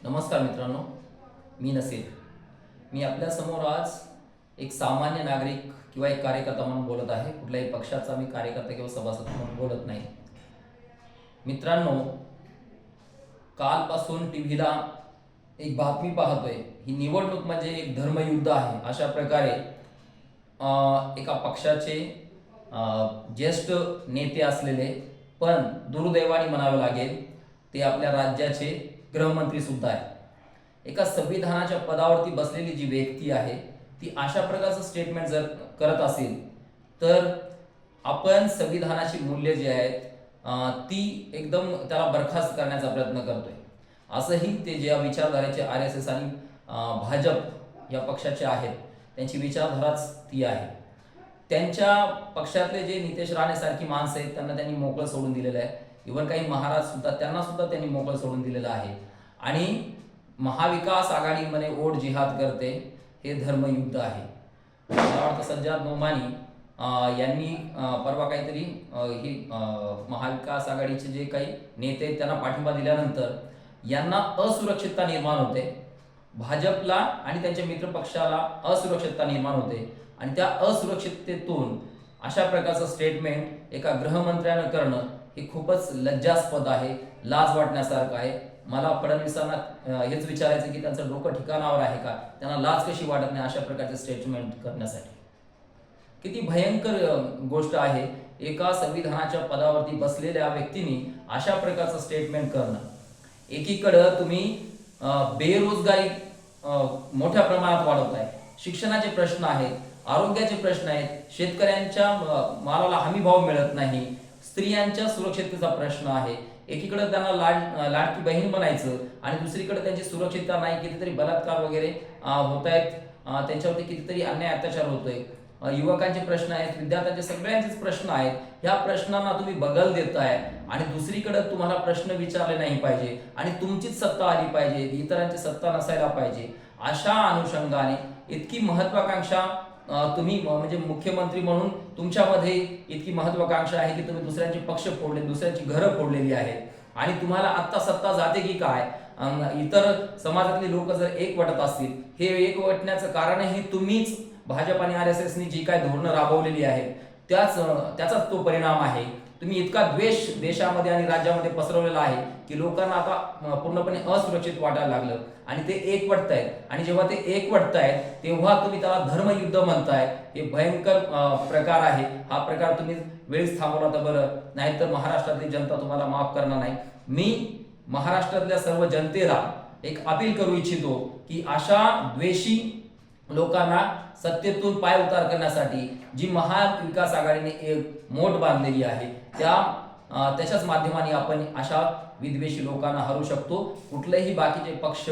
नमस्कार मित्रांनो, मी नसीर. मी आपल्यासमोर आज एक सामान्य नागरिक किंवा एक कार्यकर्ता म्हणून बोलत आहे. कुठल्याही पक्षाचा मी कार्यकर्ता किंवा सभासद म्हणून बोलत नाही. मित्रांनो, कालपासून टीव्हीला एक बातमी पाहतोय. ही निवडणूक म्हणजे एक धर्मयुद्ध आहे अशा प्रकारे एका पक्षाचे ज्येष्ठ नेते असलेले, पण दुर्दैवाने म्हणावे लागेल ते आपल्या राज्याचे गृहमंत्री सुद्धा आहे, एका संविधानाच्या पदावरती बसलेली जी व्यक्ती आहे ती अशा प्रकारचं स्टेटमेंट जर करत असेल तर आपण संविधानाची मूल्य जी आहेत ती एकदम त्याला बरखास्त करण्याचा प्रयत्न करतोय. असंही ते ज्या विचारधारेचे RSS आणि भाजप या पक्षाचे आहेत त्यांची विचारधाराच ती आहे. त्यांच्या पक्षातले जे नितेश राणे सारखी माणसं आहेत त्यांना त्यांनी मोकळं सोडून दिलेलं आहे. इव्हन काही महाराज सुद्धा त्यांना सुद्धा त्यांनी मोकळं सोडून दिलेलं आहे. आणि महाविकास आघाडी म्हणे ओढ जिहाद करते, हे धर्मयुद्ध आहे. मला वाटतं सज्जाद नोमानी यांनी परवा काहीतरी ही महाविकास आघाडीचे जे काही नेते आहेत त्यांना पाठिंबा दिल्यानंतर यांना असुरक्षितता निर्माण होते, भाजपला आणि त्यांच्या मित्रपक्षाला असुरक्षितता निर्माण होते. आणि त्या असुरक्षिततेतून अशा प्रकारचं स्टेटमेंट एका गृहमंत्र्यानं करणं हे खूपच लज्जास्पद आहे, लाज वाटण्यासारखं आहे. मला फडणवीसांना हेच विचारायचं की त्यांचं डोकं ठिकाणावर आहे का, त्यांना लाज कशी वाटत नाही अशा प्रकारचे स्टेटमेंट करण्यासाठी. किती भयंकर गोष्ट आहे एका संविधानाच्या पदावरती बसलेल्या व्यक्तीने अशा प्रकारचं स्टेटमेंट करणं. एकीकडं तुम्ही बेरोजगारी मोठ्या प्रमाणात वाढवताय, शिक्षणाचे प्रश्न आहेत, आरोग्याचे प्रश्न आहेत, शेतकऱ्यांच्या मालाला हमी भाव मिळत नाही, स्त्रियांच्या सुरक्षिततेचा प्रश्न आहे. एकीकडे त्यांना लाडकी बहीण बनायचं आणि दुसरीकडे त्यांची सुरक्षितता नाही, कितीतरी बलात्कार वगैरे होत आहेत, त्यांच्यावरती कितीतरी अन्याय अत्याचार होतोय. युवकांचे प्रश्न आहेत, विद्यार्थ्यांचे सगळ्यांचेच प्रश्न आहेत. ह्या प्रश्नांना तुम्ही बगल देताय आणि दुसरीकडे तुम्हाला प्रश्न विचारले नाही पाहिजे आणि तुमचीच सत्ता आली पाहिजे, इतरांची सत्ता नसायला पाहिजे. अशा अनुषंगाने इतकी महत्वाकांक्षा तुम्ही म्हणजे मुख्यमंत्री म्हणून तुमच्यामध्ये इतकी महत्वाकांक्षा आहे की तुम्ही दुसऱ्यांचे पक्ष फोडले, दुसऱ्यांची घरं फोडलेली आहेत आणि तुम्हाला आत्ता सत्ता जाते की काय. इतर समाजातले लोक जर एकवटत असतील, हे एकवटण्याचं कारणही तुम्हीच भाजप आणि RSSनी जी काय धोरणं राबवलेली आहेत त्याचाच तो परिणाम आहे. तुम्ही इतका द्वेष देशामध्ये आणि राज्यामध्ये पसरवलेला आहे की लोकांना आता पूर्णपणे असुरक्षित वाटायला लागलं आणि ते एकवटतायत. आणि जेव्हा ते एकवटतायत तेव्हा तुम्ही त्याला धर्मयुद्ध म्हणताय. हे भयंकर प्रकार आहे. हा प्रकार तुम्ही वेळीच थांबवला तर बरं, नाहीतर महाराष्ट्रातली जनता तुम्हाला माफ करणार नाही. मी महाराष्ट्रातल्या सर्व जनतेला एक अपील करू इच्छितो की अशा द्वेषी लोकांना सत्तेतून पाय उतार करण्यासाठी जी महाविकास आघाडीने एक मोठ बांधलेली आहे त्याच्याच माध्यमाने आपण अशा विद्वेषी लोकांना हरू शकतो. कुठलेही बाकीचे पक्ष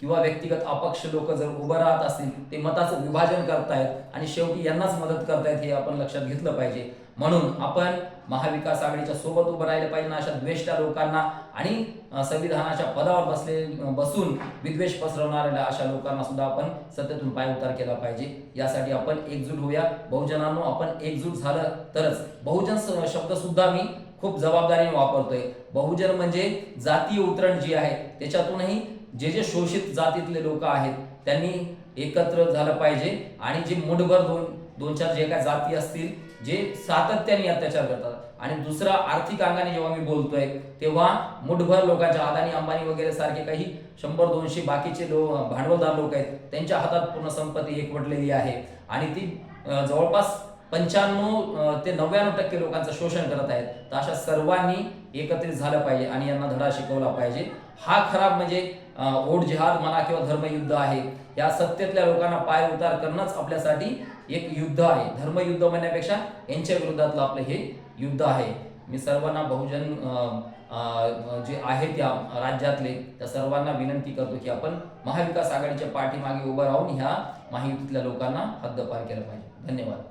किंवा व्यक्तिगत अपक्ष लोक जर उभं राहत असतील ते मताचं विभाजन करतायत आणि शेवटी यांनाच मदत करतायत, हे आपण लक्षात घेतलं पाहिजे. म्हणून आपण महाविकास आघाडीच्या सोबत उभं राहिलं पाहिजे. अशा द्वेष्टा लोकांना आणि संविधानाच्या पदावर बसून विद्वेष पसरवणाऱ्या अशा लोकांना सुद्धा आपण सत्तेतून पाय उतार केला पाहिजे. यासाठी आपण एकजूट होऊया. बहुजनांनो, आपण एकजूट झालं तरच. बहुजन शब्द सुद्धा मी खूप जबाबदारीने वापरतोय. बहुजन म्हणजे जातीय उतरण जी आहे त्याच्यातूनही जे शोषित जातीतले लोक आहेत त्यांनी एकत्र झालं पाहिजे आणि जे मुठभर दोन चार जे काय जाती असतील जे सातत्याने अत्याचार करतात. आणि दुसरा, आर्थिक अंगाने जेव्हा मी बोलतोय तेव्हा मुठभर लोकांच्या, अदानी अंबानी वगैरे सारखे काही 100-200 बाकीचे भांडवलदार लोक आहेत त्यांच्या हातात पूर्ण संपत्ती एकवटलेली आहे आणि ती जवळपास 95 ते 99% लोकांचं शोषण करत आहेत. तर अशा सर्वांनी एकत्रित झालं पाहिजे आणि यांना धडा शिकवला पाहिजे. हा खराब म्हणजे ओढ जिहाद म्हणा किंवा धर्मयुद्ध आहे. या सत्तेतल्या लोकांना पाय उतार करणंच आपल्यासाठी एक युद्ध आहे. धर्मयुद्ध म्हणण्यापेक्षा यांच्या विरोधातलं आपलं हे युद्ध आहे. मी सर्वांना, बहुजन जे आहेत त्या राज्यातले, त्या सर्वांना विनंती करतो की आपण महाविकास आघाडीच्या पाठीमागे उभं राहून ह्या महायुतीतल्या लोकांना हद्दपार केलं पाहिजे. धन्यवाद.